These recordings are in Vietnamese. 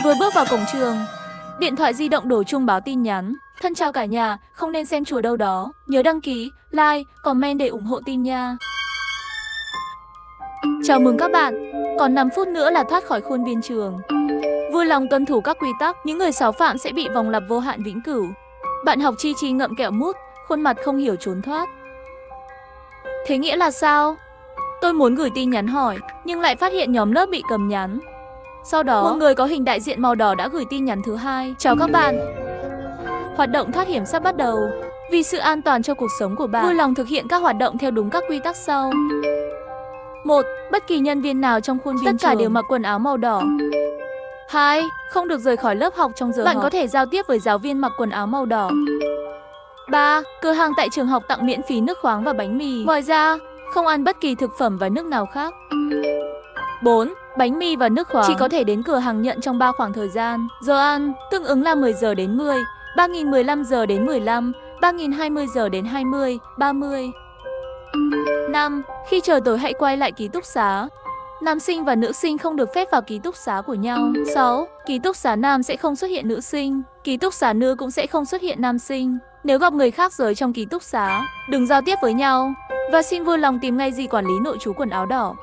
Vừa bước vào cổng trường, điện thoại di động đổ chuông báo tin nhắn. Thân chào cả nhà, không nên xem chùa đâu đó. Nhớ đăng ký, like, comment để ủng hộ tin nha. Chào mừng các bạn, còn 5 phút nữa là thoát khỏi khuôn viên trường. Vui lòng tuân thủ các quy tắc, những người xáo phạm sẽ bị vòng lặp vô hạn vĩnh cửu. Bạn học Chi Chi ngậm kẹo mút, khuôn mặt không hiểu trốn thoát. Thế nghĩa là sao? Tôi muốn gửi tin nhắn hỏi, nhưng lại phát hiện nhóm lớp bị cấm nhắn. Sau đó, một người có hình đại diện màu đỏ đã gửi tin nhắn thứ hai. Chào các bạn. Hoạt động thoát hiểm sắp bắt đầu. Vì sự an toàn cho cuộc sống của bạn, vui lòng thực hiện các hoạt động theo đúng các quy tắc sau. 1. Bất kỳ nhân viên nào trong khuôn viên trường tất cả đều mặc quần áo màu đỏ. 2. Không được rời khỏi lớp học trong giờ học. Bạn có thể giao tiếp với giáo viên mặc quần áo màu đỏ. 3. Cửa hàng tại trường học tặng miễn phí nước khoáng và bánh mì. Ngoài ra, không ăn bất kỳ thực phẩm và nước nào khác. 4. Bánh mì và nước khoáng chỉ có thể đến cửa hàng nhận trong 3 khoảng thời gian. Giờ ăn tương ứng là 10 giờ đến 10, 3015 giờ đến 15, 3020 giờ đến 20, 30. 5. Khi trời tối hãy quay lại ký túc xá. Nam sinh và nữ sinh không được phép vào ký túc xá của nhau. 6. Ký túc xá nam sẽ không xuất hiện nữ sinh, ký túc xá nữ cũng sẽ không xuất hiện nam sinh. Nếu gặp người khác giới trong ký túc xá, đừng giao tiếp với nhau và xin vui lòng tìm ngay dì quản lý nội trú quần áo đỏ.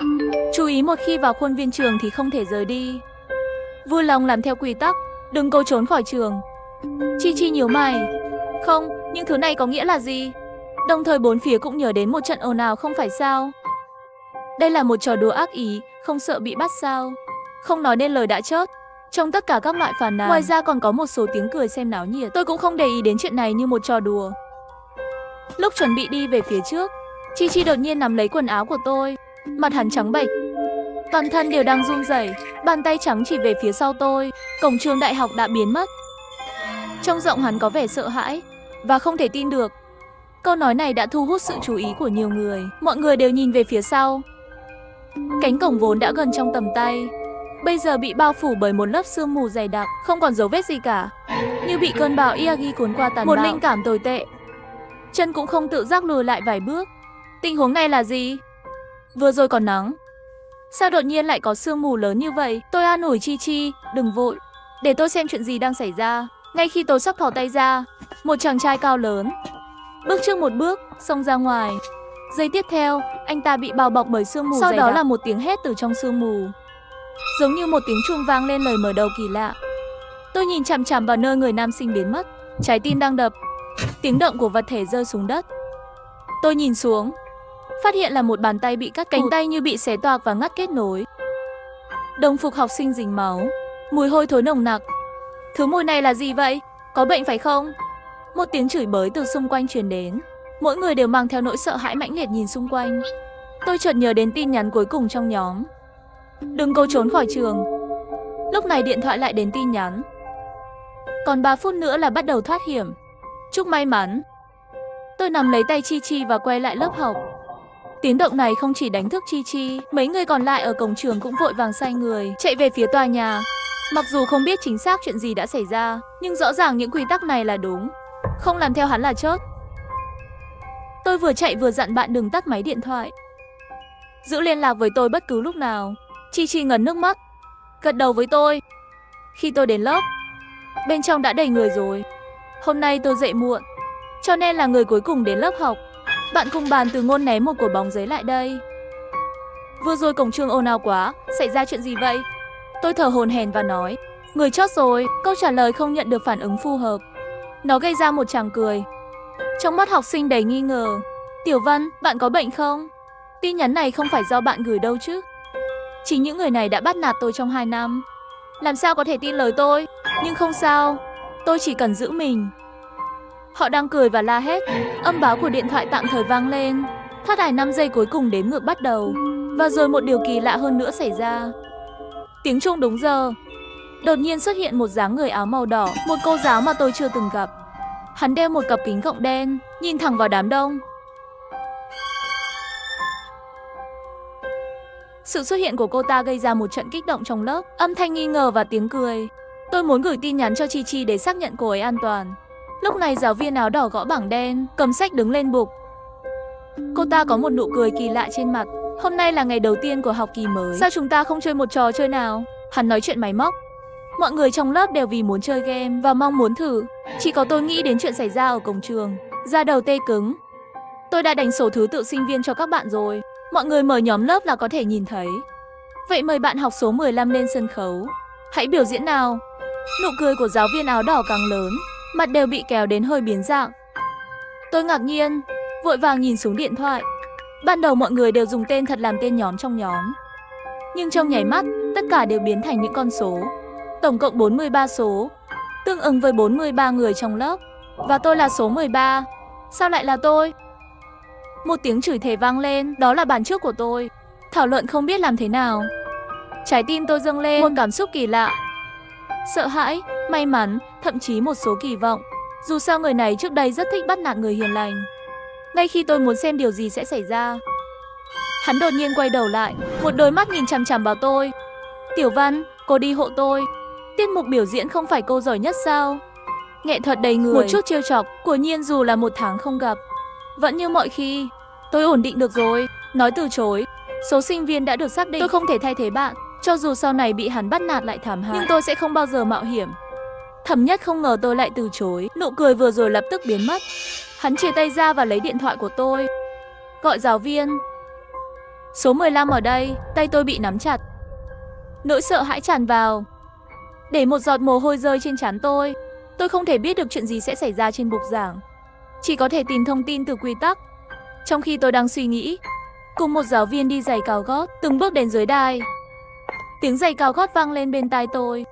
Chú ý một khi vào khuôn viên trường thì không thể rời đi. Vui lòng làm theo quy tắc, đừng cố trốn khỏi trường. Chi Chi nhíu mày. Không, nhưng thứ này có nghĩa là gì? Đồng thời bốn phía cũng nhớ đến một trận ồn ào không phải sao? Đây là một trò đùa ác ý, không sợ bị bắt sao? Không nói nên lời đã chót. Trong tất cả các loại phàn nàn, ngoài ra còn có một số tiếng cười xem náo nhiệt. Tôi cũng không để ý đến chuyện này như một trò đùa. Lúc chuẩn bị đi về phía trước, Chi Chi đột nhiên nắm lấy quần áo của tôi. Mặt hắn trắng bệch, toàn thân đều đang run rẩy, bàn tay trắng chỉ về phía sau tôi. Cổng trường đại học đã biến mất. Trong giọng hắn có vẻ sợ hãi và không thể tin được. Câu nói này đã thu hút sự chú ý của nhiều người. Mọi người đều nhìn về phía sau. Cánh cổng vốn đã gần trong tầm tay, bây giờ bị bao phủ bởi một lớp sương mù dày đặc, không còn dấu vết gì cả, như bị cơn bão Yagi cuốn qua tàn bạo. Một linh cảm tồi tệ. Chân cũng không tự giác lùi lại vài bước. Tình huống này là gì? Vừa rồi còn nắng, sao đột nhiên lại có sương mù lớn như vậy? Tôi an ủi Chi Chi, đừng vội, để tôi xem chuyện gì đang xảy ra. Ngay khi tôi sắp thò tay ra, một chàng trai cao lớn bước trước một bước, xông ra ngoài. Giây tiếp theo, anh ta bị bao bọc bởi sương mù. Sau đó là một tiếng hét từ trong sương mù, giống như một tiếng chuông vang lên lời mở đầu kỳ lạ. Tôi nhìn chằm chằm vào nơi người nam sinh biến mất, trái tim đang đập. Tiếng động của vật thể rơi xuống đất. Tôi nhìn xuống, phát hiện là một bàn tay bị cắt cánh tay như bị xé toạc và ngắt kết nối. Đồng phục học sinh dính máu, mùi hôi thối nồng nặc. Thứ mùi này là gì vậy? Có bệnh phải không? Một tiếng chửi bới từ xung quanh truyền đến. Mỗi người đều mang theo nỗi sợ hãi mãnh liệt nhìn xung quanh. Tôi chợt nhớ đến tin nhắn cuối cùng trong nhóm. Đừng cố trốn khỏi trường. Lúc này điện thoại lại đến tin nhắn. Còn 3 phút nữa là bắt đầu thoát hiểm. Chúc may mắn. Tôi nắm lấy tay Chi Chi và quay lại lớp học. Tiếng động này không chỉ đánh thức Chi Chi, mấy người còn lại ở cổng trường cũng vội vàng xoay người, chạy về phía tòa nhà. Mặc dù không biết chính xác chuyện gì đã xảy ra, nhưng rõ ràng những quy tắc này là đúng. Không làm theo hắn là chớt. Tôi vừa chạy vừa dặn bạn đừng tắt máy điện thoại, giữ liên lạc với tôi bất cứ lúc nào. Chi Chi ngấn nước mắt, gật đầu với tôi. Khi tôi đến lớp, bên trong đã đầy người rồi. Hôm nay tôi dậy muộn, cho nên là người cuối cùng đến lớp học. Bạn cùng bàn từ ngôn ném một quả bóng giấy lại đây. Vừa rồi cổng trường ồn ào quá, xảy ra chuyện gì vậy? Tôi thở hổn hển và nói, người chót rồi. Câu trả lời không nhận được phản ứng phù hợp. Nó gây ra một tràng cười. Trong mắt học sinh đầy nghi ngờ. Tiểu Văn, bạn có bệnh không? Tin nhắn này không phải do bạn gửi đâu chứ? Chính những người này đã bắt nạt tôi trong 2 năm. Làm sao có thể tin lời tôi? Nhưng không sao, tôi chỉ cần giữ mình. Họ đang cười và la hét. Âm báo của điện thoại tạm thời vang lên. Thoát ải 5 giây cuối cùng đếm ngược bắt đầu. Và rồi một điều kỳ lạ hơn nữa xảy ra. Tiếng chuông đúng giờ. Đột nhiên xuất hiện một dáng người áo màu đỏ, một cô giáo mà tôi chưa từng gặp. Hắn đeo một cặp kính gọng đen, nhìn thẳng vào đám đông. Sự xuất hiện của cô ta gây ra một trận kích động trong lớp, âm thanh nghi ngờ và tiếng cười. Tôi muốn gửi tin nhắn cho Chi Chi để xác nhận cô ấy an toàn. Lúc này giáo viên áo đỏ gõ bảng đen, cầm sách đứng lên bục. Cô ta có một nụ cười kỳ lạ trên mặt. Hôm nay là ngày đầu tiên của học kỳ mới, sao chúng ta không chơi một trò chơi nào? Hắn nói chuyện máy móc. Mọi người trong lớp đều vì muốn chơi game và mong muốn thử. Chỉ có tôi nghĩ đến chuyện xảy ra ở cổng trường, da đầu tê cứng. Tôi đã đánh số thứ tự sinh viên cho các bạn rồi. Mọi người mở nhóm lớp là có thể nhìn thấy. Vậy mời bạn học số 15 lên sân khấu. Hãy biểu diễn nào. Nụ cười của giáo viên áo đỏ càng lớn, mặt đều bị kéo đến hơi biến dạng. Tôi ngạc nhiên, vội vàng nhìn xuống điện thoại. Ban đầu mọi người đều dùng tên thật làm tên nhóm trong nhóm. Nhưng trong nháy mắt, tất cả đều biến thành những con số. Tổng cộng 43 số, tương ứng với 43 người trong lớp. Và tôi là số 13. Sao lại là tôi? Một tiếng chửi thề vang lên, đó là bàn trước của tôi. Thảo luận không biết làm thế nào. Trái tim tôi dâng lên một cảm xúc kỳ lạ. Sợ hãi, may mắn, thậm chí một số kỳ vọng. Dù sao người này trước đây rất thích bắt nạt người hiền lành. Ngay khi tôi muốn xem điều gì sẽ xảy ra, hắn đột nhiên quay đầu lại, một đôi mắt nhìn chằm chằm vào tôi. Tiểu Văn, cô đi hộ tôi. Tiết mục biểu diễn không phải cô giỏi nhất sao? Nghệ thuật đầy người, một chút trêu chọc, quả nhiên dù là 1 tháng không gặp. Vẫn như mọi khi, tôi ổn định được rồi, nói từ chối. Số sinh viên đã được xác định, tôi không thể thay thế bạn. Cho dù sau này bị hắn bắt nạt lại thảm hại, nhưng tôi sẽ không bao giờ mạo hiểm. Thẩm Nhất không ngờ tôi lại từ chối, nụ cười vừa rồi lập tức biến mất. Hắn chia tay ra và lấy điện thoại của tôi. Gọi giáo viên. Số 15 ở đây, tay tôi bị nắm chặt. Nỗi sợ hãi tràn vào, để một giọt mồ hôi rơi trên trán tôi. Tôi không thể biết được chuyện gì sẽ xảy ra trên bục giảng, chỉ có thể tìm thông tin từ quy tắc. Trong khi tôi đang suy nghĩ, cùng một giáo viên đi giày cao gót từng bước đến dưới đài. Tiếng giày cao gót vang lên bên tai tôi,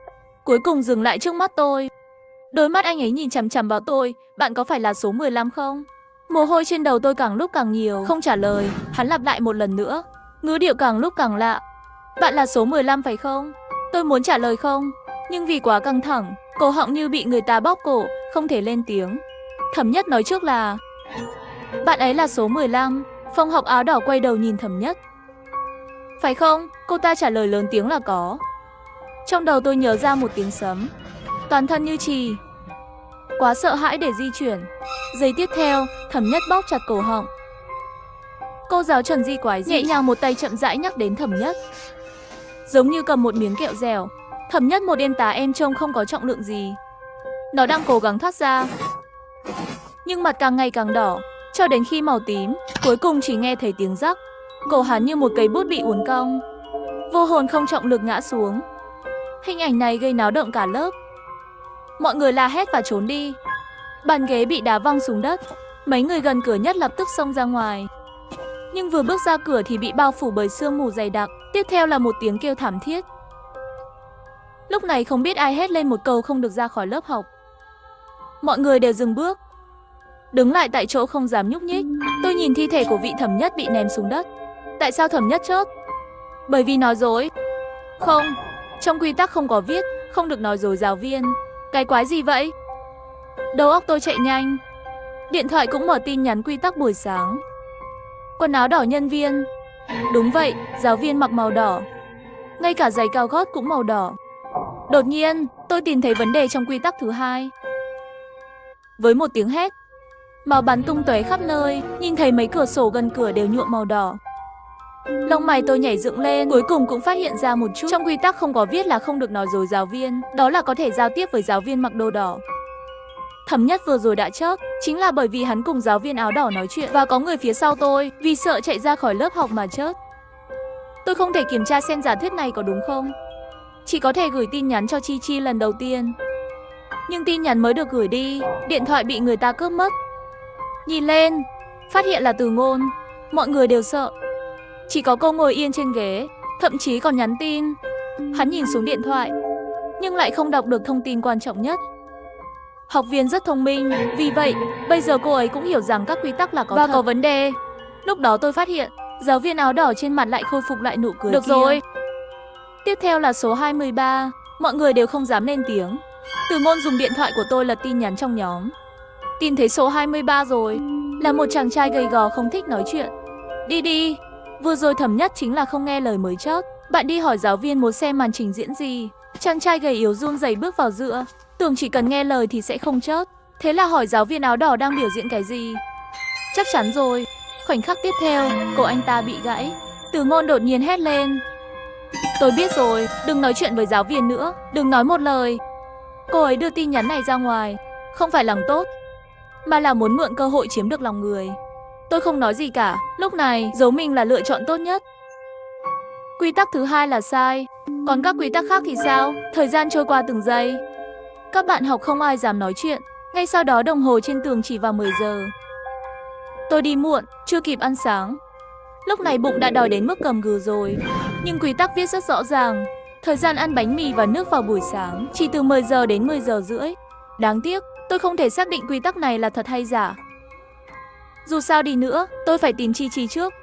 cuối cùng dừng lại trước mắt tôi. Đôi mắt anh ấy nhìn chằm chằm vào tôi. Bạn có phải là số 15 không? Mồ hôi trên đầu tôi càng lúc càng nhiều. Không trả lời, hắn lặp lại một lần nữa, ngữ điệu càng lúc càng lạ. Bạn là số 15 phải không? Tôi muốn trả lời không, nhưng vì quá căng thẳng, cổ họng như bị người ta bóp cổ, không thể lên tiếng. Thẩm Nhất nói trước là bạn ấy là số 15. Phòng học áo đỏ quay đầu nhìn Thẩm Nhất. Phải không? Cô ta trả lời lớn tiếng là có. Trong đầu tôi nhớ ra một tiếng sấm, toàn thân như chì. Quá sợ hãi để di chuyển. Giây tiếp theo, Thẩm Nhất bóp chặt cổ họng. Cô giáo Trần Di quái dị, nhẹ nhàng một tay chậm rãi nhắc đến Thẩm Nhất, giống như cầm một miếng kẹo dẻo. Thẩm Nhất một yên tá em trông không có trọng lượng gì. Nó đang cố gắng thoát ra, nhưng mặt càng ngày càng đỏ, cho đến khi màu tím. Cuối cùng chỉ nghe thấy tiếng rắc. Cổ hắn như một cây bút bị uốn cong, vô hồn không trọng lực ngã xuống. Hình ảnh này gây náo động cả lớp. Mọi người la hét và trốn đi. Bàn ghế bị đá văng xuống đất. Mấy người gần cửa nhất lập tức xông ra ngoài, nhưng vừa bước ra cửa thì bị bao phủ bởi sương mù dày đặc. Tiếp theo là một tiếng kêu thảm thiết. Lúc này không biết ai hét lên một câu không được ra khỏi lớp học. Mọi người đều dừng bước, đứng lại tại chỗ không dám nhúc nhích. Tôi nhìn thi thể của vị Thẩm Nhất bị ném xuống đất. Tại sao Thẩm Nhất chớp? Bởi vì nói dối. Không, trong quy tắc không có viết không được nói dối giáo viên. Cái quái gì vậy? Đầu óc tôi chạy nhanh. Điện thoại cũng mở tin nhắn quy tắc buổi sáng. Quần áo đỏ nhân viên. Đúng vậy, giáo viên mặc màu đỏ. Ngay cả giày cao gót cũng màu đỏ. Đột nhiên, tôi tìm thấy vấn đề trong quy tắc thứ hai. Với một tiếng hét, máu bắn tung tóe khắp nơi. Nhìn thấy mấy cửa sổ gần cửa đều nhuộm màu đỏ. Lông mày tôi nhảy dựng lên. Cuối cùng cũng phát hiện ra một chút. Trong quy tắc không có viết là không được nói dối giáo viên. Đó là có thể giao tiếp với giáo viên mặc đồ đỏ. Thẩm Nhất vừa rồi đã chớp, chính là bởi vì hắn cùng giáo viên áo đỏ nói chuyện và có người phía sau tôi, vì sợ chạy ra khỏi lớp học mà chớp. Tôi không thể kiểm tra xem giả thuyết này có đúng không. Chỉ có thể gửi tin nhắn cho Chi Chi lần đầu tiên. Nhưng tin nhắn mới được gửi đi, điện thoại bị người ta cướp mất. Nhìn lên, phát hiện là Từ Ngôn. Mọi người đều sợ. Chỉ có cô ngồi yên trên ghế, thậm chí còn nhắn tin. Hắn nhìn xuống điện thoại, nhưng lại không đọc được thông tin quan trọng nhất. Học viên rất thông minh, vì vậy bây giờ cô ấy cũng hiểu rằng các quy tắc là có và thật. Có vấn đề. Lúc đó tôi phát hiện, giáo viên áo đỏ trên mặt lại khôi phục lại nụ cười. Được kia. Rồi. Tiếp theo là số 23, mọi người đều không dám lên tiếng. Từ Ngôn dùng điện thoại của tôi lật tin nhắn trong nhóm. Tìm thấy số 23 rồi, là một chàng trai gầy gò không thích nói chuyện. Đi đi, vừa rồi Thẩm Nhất chính là không nghe lời mới chớp. Bạn đi hỏi giáo viên muốn xem màn trình diễn gì. Chàng trai gầy yếu run rẩy bước vào giữa, tưởng chỉ cần nghe lời thì sẽ không chớp. Thế là hỏi giáo viên áo đỏ đang biểu diễn cái gì. Chắc chắn rồi. Khoảnh khắc tiếp theo, cổ anh ta bị gãy. Từ Ngôn đột nhiên hét lên. Tôi biết rồi, đừng nói chuyện với giáo viên nữa, đừng nói một lời. Cô ấy đưa tin nhắn này ra ngoài, không phải lòng tốt, mà là muốn mượn cơ hội chiếm được lòng người. Tôi không nói gì cả, lúc này giấu mình là lựa chọn tốt nhất. Quy tắc thứ hai là sai, còn các quy tắc khác thì sao? Thời gian trôi qua từng giây. Các bạn học không ai dám nói chuyện, ngay sau đó đồng hồ trên tường chỉ vào 10 giờ. Tôi đi muộn, chưa kịp ăn sáng. Lúc này bụng đã đói đến mức cầm gừ rồi. Nhưng quy tắc viết rất rõ ràng, thời gian ăn bánh mì và nước vào buổi sáng chỉ từ 10 giờ đến 10 giờ rưỡi. Đáng tiếc, tôi không thể xác định quy tắc này là thật hay giả. Dù sao đi nữa, tôi phải tìm Chi Chi trước.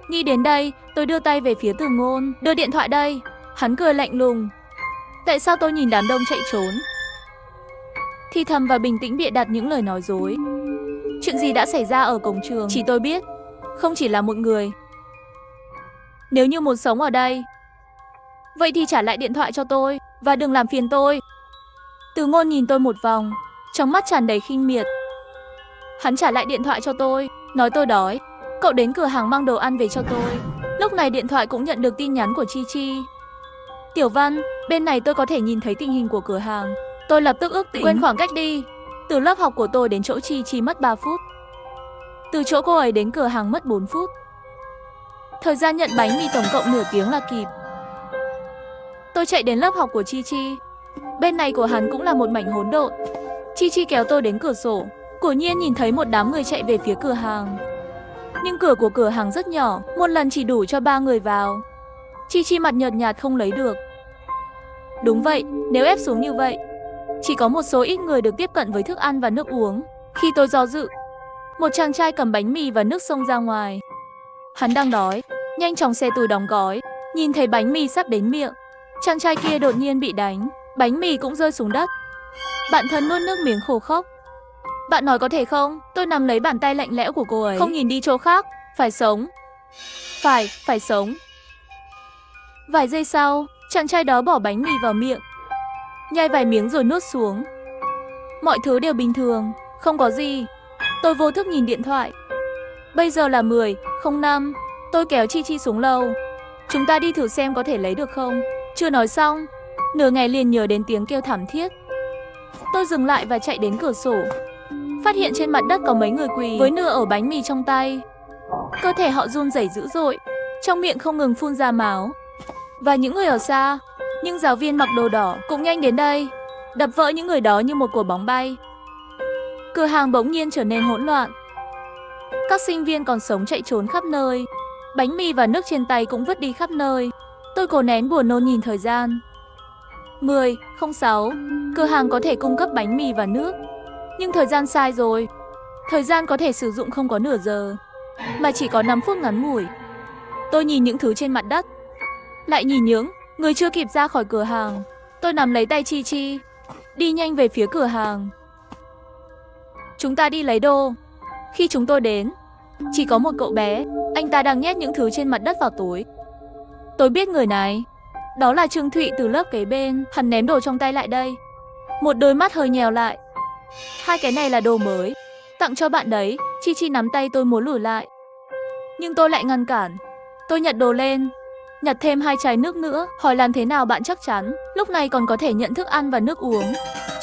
Nghĩ đến đây, tôi đưa tay về phía Từ Ngôn, đưa điện thoại đây. Hắn cười lạnh lùng. Tại sao tôi nhìn đám đông chạy trốn? Thì thầm và bình tĩnh bịa đặt những lời nói dối. Chuyện gì đã xảy ra ở cổng trường chỉ tôi biết, không chỉ là một người. Nếu như muốn sống ở đây, vậy thì trả lại điện thoại cho tôi và đừng làm phiền tôi. Từ Ngôn nhìn tôi một vòng, trong mắt tràn đầy khinh miệt. Hắn trả lại điện thoại cho tôi, nói tôi đói. Cậu đến cửa hàng mang đồ ăn về cho tôi. Lúc này điện thoại cũng nhận được tin nhắn của Chi Chi. Tiểu Văn, bên này tôi có thể nhìn thấy tình hình của cửa hàng. Tôi lập tức ước tính quên khoảng cách đi. Từ lớp học của tôi đến chỗ Chi Chi mất 3 phút. Từ chỗ cô ấy đến cửa hàng mất 4 phút. Thời gian nhận bánh mì tổng cộng nửa tiếng là kịp. Tôi chạy đến lớp học của Chi Chi. Bên này của hắn cũng là một mảnh hỗn độn. Chi Chi kéo tôi đến cửa sổ. Quả nhiên nhìn thấy một đám người chạy về phía cửa hàng. Nhưng cửa của cửa hàng rất nhỏ, một lần chỉ đủ cho 3 người vào. Chi Chi mặt nhợt nhạt không lấy được. Đúng vậy, nếu ép xuống như vậy, chỉ có một số ít người được tiếp cận với thức ăn và nước uống. Khi tôi do dự, một chàng trai cầm bánh mì và nước xông ra ngoài. Hắn đang đói, nhanh chóng xé túi đóng gói. Nhìn thấy bánh mì sắp đến miệng, chàng trai kia đột nhiên bị đánh. Bánh mì cũng rơi xuống đất. Bạn thân nuốt nước miếng khô khốc. Bạn nói có thể không? Tôi nắm lấy bàn tay lạnh lẽo của cô ấy, không nhìn đi chỗ khác. Phải sống. Phải sống. Vài giây sau, chàng trai đó bỏ bánh mì vào miệng, nhai vài miếng rồi nuốt xuống. Mọi thứ đều bình thường, không có gì. Tôi vô thức nhìn điện thoại. Bây giờ là 10:05. Tôi kéo Chi Chi xuống lầu. Chúng ta đi thử xem có thể lấy được không. Chưa nói xong, nửa ngày liền nhớ đến tiếng kêu thảm thiết. Tôi dừng lại và chạy đến cửa sổ. Phát hiện trên mặt đất có mấy người quỳ với nửa ổ bánh mì trong tay. Cơ thể họ run rẩy dữ dội, trong miệng không ngừng phun ra máu. Và những người ở xa, những giáo viên mặc đồ đỏ cũng nhanh đến đây, đập vỡ những người đó như một quả bóng bay. Cửa hàng bỗng nhiên trở nên hỗn loạn. Các sinh viên còn sống chạy trốn khắp nơi. Bánh mì và nước trên tay cũng vứt đi khắp nơi. Tôi cố nén buồn nôn nhìn thời gian. 10:06. Cửa hàng có thể cung cấp bánh mì và nước, nhưng thời gian sai rồi. Thời gian có thể sử dụng không có nửa giờ, mà chỉ có 5 phút ngắn ngủi. Tôi nhìn những thứ trên mặt đất, lại nhìn những người chưa kịp ra khỏi cửa hàng. Tôi nắm lấy tay Chi Chi, đi nhanh về phía cửa hàng. Chúng ta đi lấy đồ. Khi chúng tôi đến, chỉ có một cậu bé. Anh ta đang nhét những thứ trên mặt đất vào túi. Tôi biết người này. Đó là Trương Thụy từ lớp kế bên. Hắn ném đồ trong tay lại đây. Một đôi mắt hơi nhèo lại. Hai cái này là đồ mới, tặng cho bạn đấy. Chi Chi nắm tay tôi muốn lùi lại, nhưng tôi lại ngăn cản. Tôi nhặt đồ lên, nhặt thêm 2 chai nước nữa, hỏi làm thế nào bạn chắc chắn lúc này còn có thể nhận thức ăn và nước uống.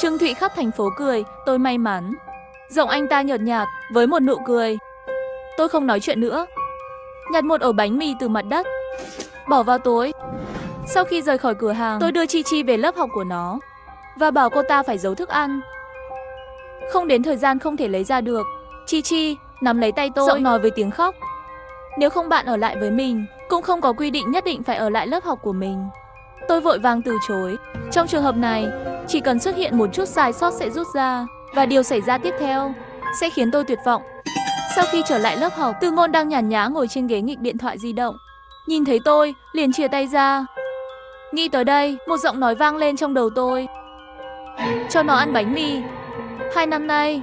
Trương Thụy khắp thành phố cười, tôi may mắn. Giọng anh ta nhợt nhạt với một nụ cười. Tôi không nói chuyện nữa, nhặt một ổ bánh mì từ mặt đất, bỏ vào túi. Sau khi rời khỏi cửa hàng, tôi đưa Chi Chi về lớp học của nó và bảo cô ta phải giấu thức ăn. Không đến thời gian không thể lấy ra được. Chi Chi nắm lấy tay tôi, giọng nói với tiếng khóc. Nếu không bạn ở lại với mình, cũng không có quy định nhất định phải ở lại lớp học của mình. Tôi vội vàng từ chối. Trong trường hợp này, chỉ cần xuất hiện một chút sai sót sẽ rút ra, và điều xảy ra tiếp theo sẽ khiến tôi tuyệt vọng. Sau khi trở lại lớp học, Từ Ngôn đang nhàn nhã ngồi trên ghế nghịch điện thoại di động. Nhìn thấy tôi, liền chia tay ra. Nghĩ tới đây, một giọng nói vang lên trong đầu tôi. Cho nó ăn bánh mì. 2 năm nay,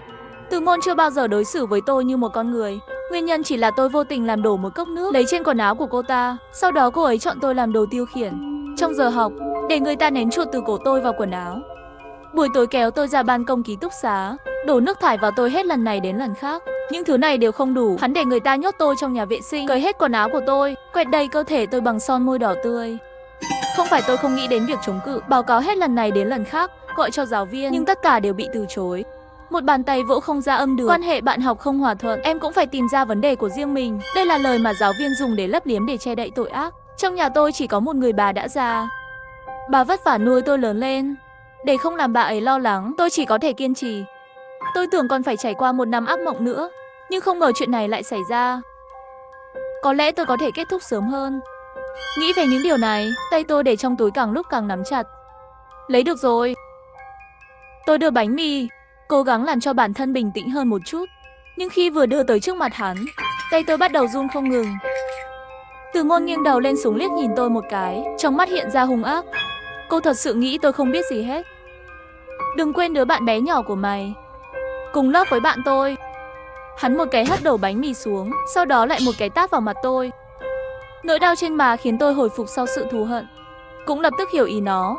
Từ Ngôn chưa bao giờ đối xử với tôi như một con người. Nguyên nhân chỉ là tôi vô tình làm đổ một cốc nước lấy trên quần áo của cô ta. Sau đó cô ấy chọn tôi làm đồ tiêu khiển trong giờ học, để người ta ném chuột từ cổ tôi vào quần áo. Buổi tối kéo tôi ra ban công ký túc xá, đổ nước thải vào tôi hết lần này đến lần khác. Những thứ này đều không đủ, hắn để người ta nhốt tôi trong nhà vệ sinh, cởi hết quần áo của tôi, quẹt đầy cơ thể tôi bằng son môi đỏ tươi. Không phải tôi không nghĩ đến việc chống cự, báo cáo hết lần này đến lần khác, gọi cho giáo viên, nhưng tất cả đều bị từ chối. Một bàn tay vỗ không ra âm được, quan hệ bạn học không hòa thuận, em cũng phải tìm ra vấn đề của riêng mình. Đây là lời mà giáo viên dùng để lấp liếm để che đậy tội ác. Trong nhà tôi chỉ có một người bà đã già. Bà vất vả nuôi tôi lớn lên. Để không làm bà ấy lo lắng, tôi chỉ có thể kiên trì. Tôi tưởng còn phải trải qua một năm ác mộng nữa, nhưng không ngờ chuyện này lại xảy ra. Có lẽ tôi có thể kết thúc sớm hơn. Nghĩ về những điều này, tay tôi để trong túi càng lúc càng nắm chặt. Lấy được rồi. Tôi đưa bánh mì, cố gắng làm cho bản thân bình tĩnh hơn một chút. Nhưng khi vừa đưa tới trước mặt hắn, tay tôi bắt đầu run không ngừng. Từ Ngôn nghiêng đầu lên xuống liếc nhìn tôi một cái, trong mắt hiện ra hung ác. Cô thật sự nghĩ tôi không biết gì hết. Đừng quên đứa bạn bé nhỏ của mày, cùng lớp với bạn tôi. Hắn một cái hất đầu bánh mì xuống, sau đó lại một cái tát vào mặt tôi. Nỗi đau trên má khiến tôi hồi phục sau sự thù hận. Cũng lập tức hiểu ý nó.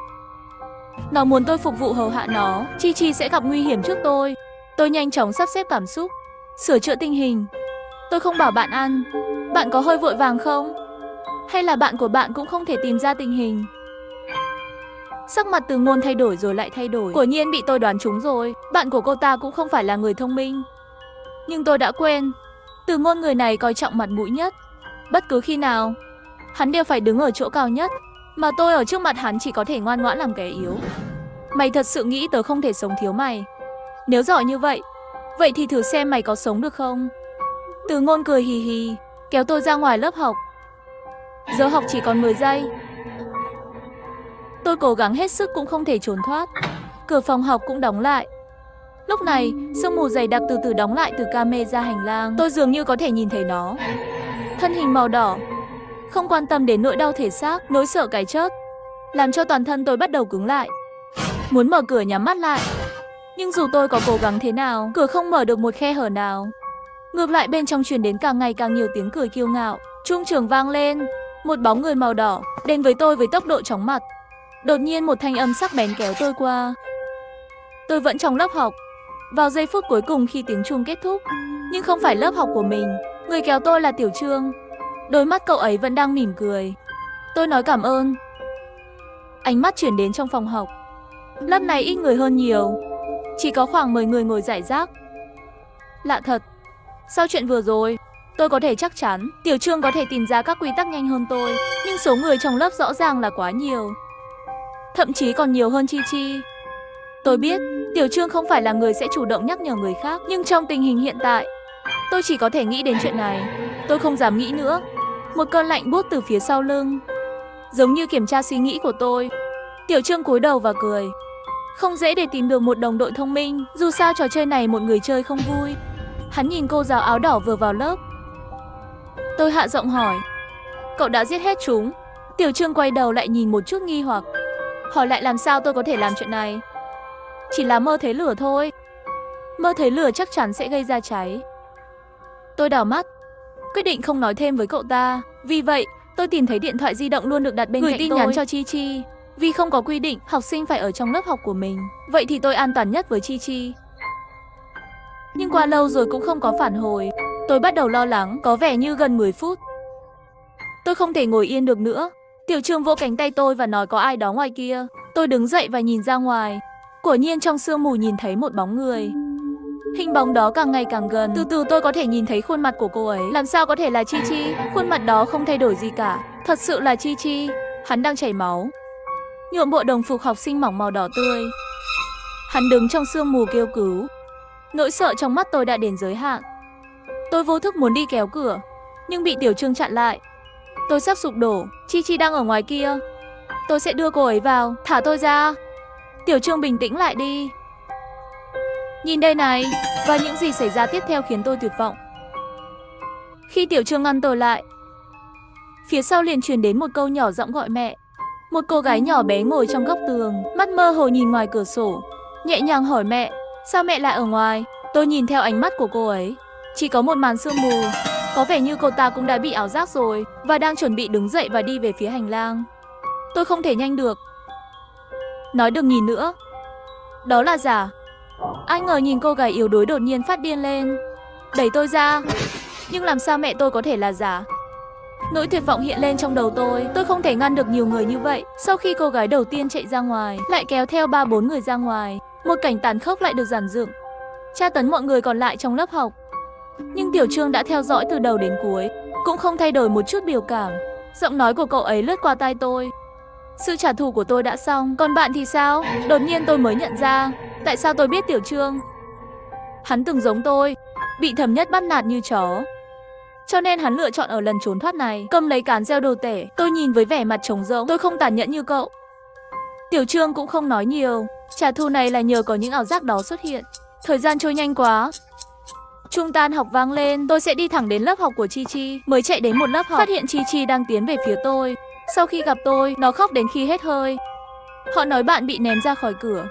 Nó muốn tôi phục vụ hầu hạ nó, Chi Chi sẽ gặp nguy hiểm trước tôi. Tôi nhanh chóng sắp xếp cảm xúc, sửa chữa tình hình. Tôi không bảo bạn ăn. Bạn có hơi vội vàng không? Hay là bạn của bạn cũng không thể tìm ra tình hình? Sắc mặt Từ Ngôn thay đổi rồi lại thay đổi. Quả nhiên bị tôi đoán trúng rồi. Bạn của cô ta cũng không phải là người thông minh. Nhưng tôi đã quên, Từ Ngôn người này coi trọng mặt mũi nhất. Bất cứ khi nào, hắn đều phải đứng ở chỗ cao nhất, mà tôi ở trước mặt hắn chỉ có thể ngoan ngoãn làm kẻ yếu. Mày thật sự nghĩ tớ không thể sống thiếu mày? Nếu giỏi như vậy, vậy thì thử xem mày có sống được không? Từ Ngôn cười hì hì, kéo tôi ra ngoài lớp học. Giờ học chỉ còn 10 giây. Tôi cố gắng hết sức cũng không thể trốn thoát. Cửa phòng học cũng đóng lại. Lúc này, sương mù dày đặc từ từ đóng lại từ camera hành lang. Tôi dường như có thể nhìn thấy nó. Thân hình màu đỏ, không quan tâm đến nỗi đau thể xác, nỗi sợ cái chết, làm cho toàn thân tôi bắt đầu cứng lại. Muốn mở cửa nhắm mắt lại, nhưng dù tôi có cố gắng thế nào, cửa không mở được một khe hở nào. Ngược lại bên trong truyền đến càng ngày càng nhiều tiếng cười kiêu ngạo. Chuông trường vang lên, một bóng người màu đỏ đến với tôi với tốc độ chóng mặt. Đột nhiên một thanh âm sắc bén kéo tôi qua. Tôi vẫn trong lớp học. Vào giây phút cuối cùng khi tiếng chuông kết thúc, nhưng không phải lớp học của mình. Người kéo tôi là Tiểu Trương. Đôi mắt cậu ấy vẫn đang mỉm cười. Tôi nói cảm ơn. Ánh mắt chuyển đến trong phòng học. Lớp này ít người hơn nhiều, chỉ có khoảng 10 người ngồi rải rác. Lạ thật, sau chuyện vừa rồi, tôi có thể chắc chắn Tiểu Trương có thể tìm ra các quy tắc nhanh hơn tôi. Nhưng số người trong lớp rõ ràng là quá nhiều, thậm chí còn nhiều hơn Chi Chi. Tôi biết Tiểu Trương không phải là người sẽ chủ động nhắc nhở người khác, nhưng trong tình hình hiện tại, tôi chỉ có thể nghĩ đến chuyện này. Tôi không dám nghĩ nữa. Một cơn lạnh buốt từ phía sau lưng, giống như kiểm tra suy nghĩ của tôi. Tiểu Trương cúi đầu và cười. Không dễ để tìm được một đồng đội thông minh, dù sao trò chơi này một người chơi không vui. Hắn nhìn cô giáo áo đỏ vừa vào lớp. Tôi hạ giọng hỏi, cậu đã giết hết chúng? Tiểu Trương quay đầu lại nhìn một chút nghi hoặc, hỏi lại làm sao tôi có thể làm chuyện này. Chỉ là mơ thấy lửa thôi. Mơ thấy lửa chắc chắn sẽ gây ra cháy. Tôi đảo mắt, quyết định không nói thêm với cậu ta. Vì vậy, tôi tìm thấy điện thoại di động luôn được đặt bên cạnh tôi. Gửi tin nhắn cho Chi Chi. Vì không có quy định học sinh phải ở trong lớp học của mình, vậy thì tôi an toàn nhất với Chi Chi. Nhưng qua lâu rồi cũng không có phản hồi. Tôi bắt đầu lo lắng, có vẻ như gần 10 phút. Tôi không thể ngồi yên được nữa. Tiểu Trương vỗ cánh tay tôi và nói có ai đó ngoài kia. Tôi đứng dậy và nhìn ra ngoài. Quả nhiên trong sương mù nhìn thấy một bóng người. Hình bóng đó càng ngày càng gần. Từ từ tôi có thể nhìn thấy khuôn mặt của cô ấy. Làm sao có thể là Chi Chi? Khuôn mặt đó không thay đổi gì cả. Thật sự là Chi Chi. Hắn đang chảy máu, nhuộm bộ đồng phục học sinh mỏng màu đỏ tươi. Hắn đứng trong sương mù kêu cứu. Nỗi sợ trong mắt tôi đã đến giới hạn. Tôi vô thức muốn đi kéo cửa, nhưng bị Tiểu Trương chặn lại. Tôi sắp sụp đổ. Chi Chi đang ở ngoài kia. Tôi sẽ đưa cô ấy vào. Thả tôi ra. Tiểu Trương bình tĩnh lại đi. Nhìn đây này. Và những gì xảy ra tiếp theo khiến tôi tuyệt vọng. Khi Tiểu Trương ngăn tôi lại, phía sau liền truyền đến một câu nhỏ giọng gọi mẹ. Một cô gái nhỏ bé ngồi trong góc tường, mắt mơ hồ nhìn ngoài cửa sổ, nhẹ nhàng hỏi mẹ, sao mẹ lại ở ngoài? Tôi nhìn theo ánh mắt của cô ấy, chỉ có một màn sương mù. Có vẻ như cô ta cũng đã bị ảo giác rồi và đang chuẩn bị đứng dậy và đi về phía hành lang. Tôi không thể nhanh được. Nói đừng nhìn nữa. Đó là giả. Ai ngờ nhìn cô gái yếu đuối đột nhiên phát điên lên, đẩy tôi ra. Nhưng làm sao mẹ tôi có thể là giả? Nỗi tuyệt vọng hiện lên trong đầu tôi không thể ngăn được nhiều người như vậy. Sau khi cô gái đầu tiên chạy ra ngoài, lại kéo theo 3-4 người ra ngoài. Một cảnh tàn khốc lại được dàn dựng, tra tấn mọi người còn lại trong lớp học. Nhưng Tiểu Trương đã theo dõi từ đầu đến cuối, cũng không thay đổi một chút biểu cảm. Giọng nói của cậu ấy lướt qua tai tôi. Sự trả thù của tôi đã xong, còn bạn thì sao? Đột nhiên tôi mới nhận ra, tại sao tôi biết Tiểu Trương. Hắn từng giống tôi, bị Thẩm Nhất bắt nạt như chó. Cho nên hắn lựa chọn ở lần trốn thoát này, cầm lấy cán gieo đồ tể. Tôi nhìn với vẻ mặt trống rỗng, tôi không tàn nhẫn như cậu. Tiểu Trương cũng không nói nhiều, trả thù này là nhờ có những ảo giác đó xuất hiện. Thời gian trôi nhanh quá. Chuông tan học vang lên, tôi sẽ đi thẳng đến lớp học của Chi Chi. Mới chạy đến một lớp học, phát hiện Chi Chi đang tiến về phía tôi. Sau khi gặp tôi, nó khóc đến khi hết hơi. Họ nói bạn bị ném ra khỏi cửa.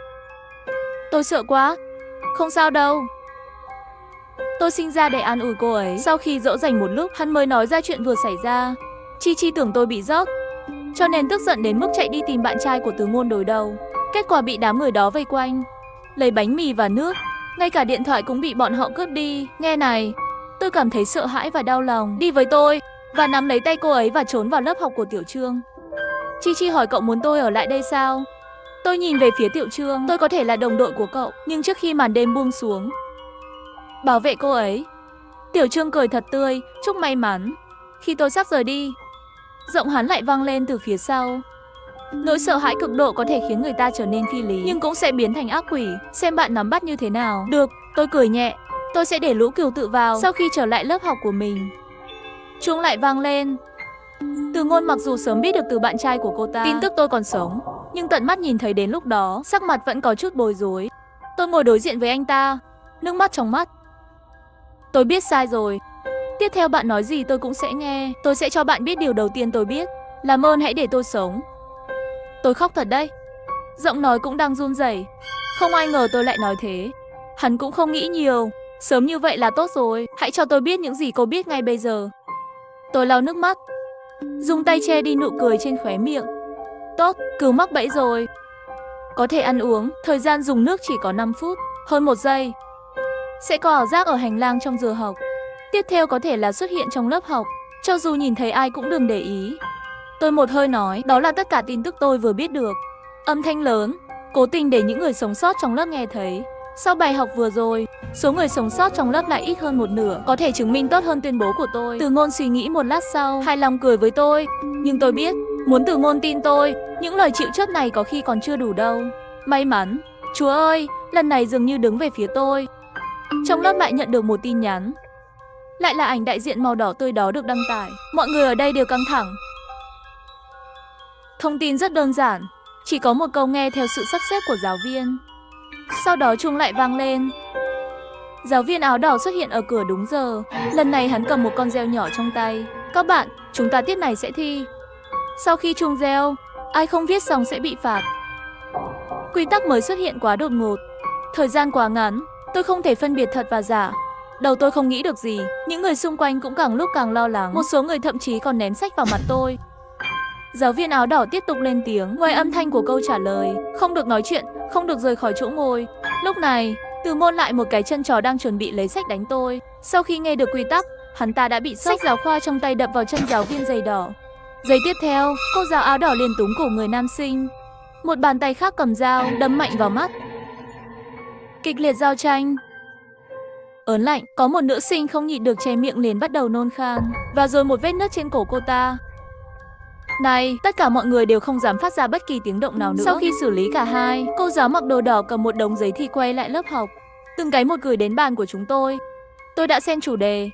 Tôi sợ quá. Không sao đâu. Tôi sinh ra để an ủi cô ấy. Sau khi dỗ dành một lúc, hắn mới nói ra chuyện vừa xảy ra. Chi Chi tưởng tôi bị dốc, cho nên tức giận đến mức chạy đi tìm bạn trai của Từ Ngôn đối đầu. Kết quả bị đám người đó vây quanh, lấy bánh mì và nước. Ngay cả điện thoại cũng bị bọn họ cướp đi. Nghe này, tôi cảm thấy sợ hãi và đau lòng. Đi với tôi, và nắm lấy tay cô ấy và trốn vào lớp học của Tiểu Trương. Chi Chi hỏi cậu muốn tôi ở lại đây sao? Tôi nhìn về phía Tiểu Trương. Tôi có thể là đồng đội của cậu, nhưng trước khi màn đêm buông xuống, bảo vệ cô ấy. Tiểu Trương cười thật tươi, chúc may mắn. Khi tôi sắp rời đi, giọng hắn lại vang lên từ phía sau. Nỗi sợ hãi cực độ có thể khiến người ta trở nên phi lý, nhưng cũng sẽ biến thành ác quỷ. Xem bạn nắm bắt như thế nào. Được, tôi cười nhẹ. Tôi sẽ để Lũ Cừu tự vào sau khi trở lại lớp học của mình. Chuông lại vang lên. Từ Ngôn mặc dù sớm biết được từ bạn trai của cô ta tin tức tôi còn sống, nhưng tận mắt nhìn thấy đến lúc đó, sắc mặt vẫn có chút bối rối. Tôi ngồi đối diện với anh ta, nước mắt trong mắt. Tôi biết sai rồi. Tiếp theo bạn nói gì tôi cũng sẽ nghe. Tôi sẽ cho bạn biết điều đầu tiên tôi biết. Làm ơn hãy để tôi sống. Tôi khóc thật đấy. Giọng nói cũng đang run rẩy. Không ai ngờ tôi lại nói thế. Hắn cũng không nghĩ nhiều. Sớm như vậy là tốt rồi. Hãy cho tôi biết những gì cô biết ngay bây giờ. Tôi lau nước mắt, dùng tay che đi nụ cười trên khóe miệng. Tốt, Cừu mắc bẫy rồi. Có thể ăn uống. Thời gian dùng nước chỉ có 5 phút, hơn 1 giây. Sẽ có ảo giác ở hành lang trong giờ học. Tiếp theo có thể là xuất hiện trong lớp học. Cho dù nhìn thấy ai cũng đừng để ý. Tôi một hơi nói, đó là tất cả tin tức tôi vừa biết được. Âm thanh lớn, cố tình để những người sống sót trong lớp nghe thấy. Sau bài học vừa rồi, số người sống sót trong lớp lại ít hơn một nửa, có thể chứng minh tốt hơn tuyên bố của tôi. Từ Ngôn suy nghĩ một lát sau, hài lòng cười với tôi. Nhưng tôi biết, muốn Từ Ngôn tin tôi, những lời chịu chết này có khi còn chưa đủ đâu. May mắn, Chúa ơi, lần này dường như đứng về phía tôi. Trong lớp lại nhận được một tin nhắn. Lại là ảnh đại diện màu đỏ tươi đó được đăng tải. Mọi người ở đây đều căng thẳng. Thông tin rất đơn giản, chỉ có một câu nghe theo sự sắp xếp của giáo viên. Sau đó chuông lại vang lên. Giáo viên áo đỏ xuất hiện ở cửa đúng giờ. Lần này hắn cầm một con reo nhỏ trong tay. Các bạn, chúng ta tiết này sẽ thi. Sau khi chuông reo, ai không viết xong sẽ bị phạt. Quy tắc mới xuất hiện quá đột ngột. Thời gian quá ngắn, tôi không thể phân biệt thật và giả. Đầu tôi không nghĩ được gì. Những người xung quanh cũng càng lúc càng lo lắng. Một số người thậm chí còn ném sách vào mặt tôi. Giáo viên áo đỏ tiếp tục lên tiếng. Ngoài âm thanh của câu trả lời, không được nói chuyện, không được rời khỏi chỗ ngồi. Lúc này, Từ Ngôn lại một cái chân chó đang chuẩn bị lấy sách đánh tôi. Sau khi nghe được quy tắc, hắn ta đã bị sốc. Sách giáo khoa trong tay đập vào chân giáo viên giày đỏ. Giây tiếp theo, cô giáo áo đỏ liền túm cổ người nam sinh. Một bàn tay khác cầm dao, đâm mạnh vào mắt. Kịch liệt giao tranh. Ớn lạnh, có một nữ sinh không nhịn được che miệng liền bắt đầu nôn khan. Và rồi một vết nứt trên cổ cô ta. Này, tất cả mọi người đều không dám phát ra bất kỳ tiếng động nào nữa. Sau khi xử lý cả hai, cô giáo mặc đồ đỏ cầm một đống giấy thi quay lại lớp học. Từng cái một gửi đến bàn của chúng tôi. Tôi đã xem chủ đề,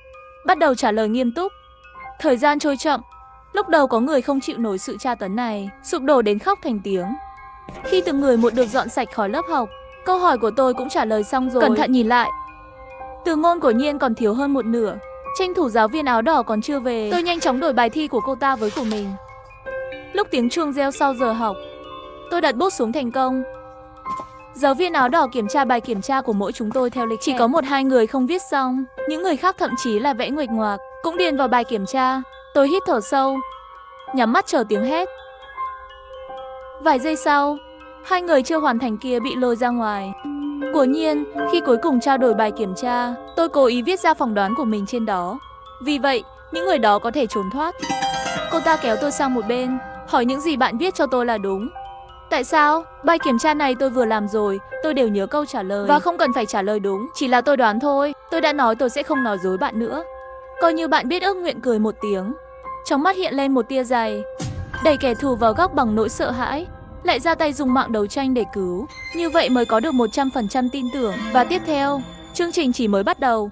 bắt đầu trả lời nghiêm túc. Thời gian trôi chậm. Lúc đầu có người không chịu nổi sự tra tấn này, sụp đổ đến khóc thành tiếng. Khi từng người một được dọn sạch khỏi lớp học, câu hỏi của tôi cũng trả lời xong rồi. Cẩn thận nhìn lại, Từ Ngôn của Nhiên còn thiếu hơn một nửa. Tranh thủ giáo viên áo đỏ còn chưa về, tôi nhanh chóng đổi bài thi của cô ta với của mình. Lúc tiếng chuông reo sau giờ học, tôi đặt bút xuống thành công. Giáo viên áo đỏ kiểm tra bài kiểm tra của mỗi chúng tôi theo lịch. Chỉ có 1-2 người không viết xong, những người khác thậm chí là vẽ nguệch ngoạc, cũng điền vào bài kiểm tra. Tôi hít thở sâu, nhắm mắt chờ tiếng hét. Vài giây sau, 2 người chưa hoàn thành kia bị lôi ra ngoài. Quả nhiên, khi cuối cùng trao đổi bài kiểm tra, tôi cố ý viết ra phỏng đoán của mình trên đó. Vì vậy, những người đó có thể trốn thoát. Cô ta kéo tôi sang một bên, hỏi những gì bạn viết cho tôi là đúng. Tại sao? Bài kiểm tra này tôi vừa làm rồi, tôi đều nhớ câu trả lời. Và không cần phải trả lời đúng, chỉ là tôi đoán thôi. Tôi đã nói tôi sẽ không nói dối bạn nữa. Coi như bạn biết ước nguyện cười một tiếng. Trong mắt hiện lên một tia dày. Đẩy kẻ thù vào góc bằng nỗi sợ hãi, lại ra tay dùng mạng đấu tranh để cứu. Như vậy mới có được 100% tin tưởng. Và tiếp theo, chương trình chỉ mới bắt đầu.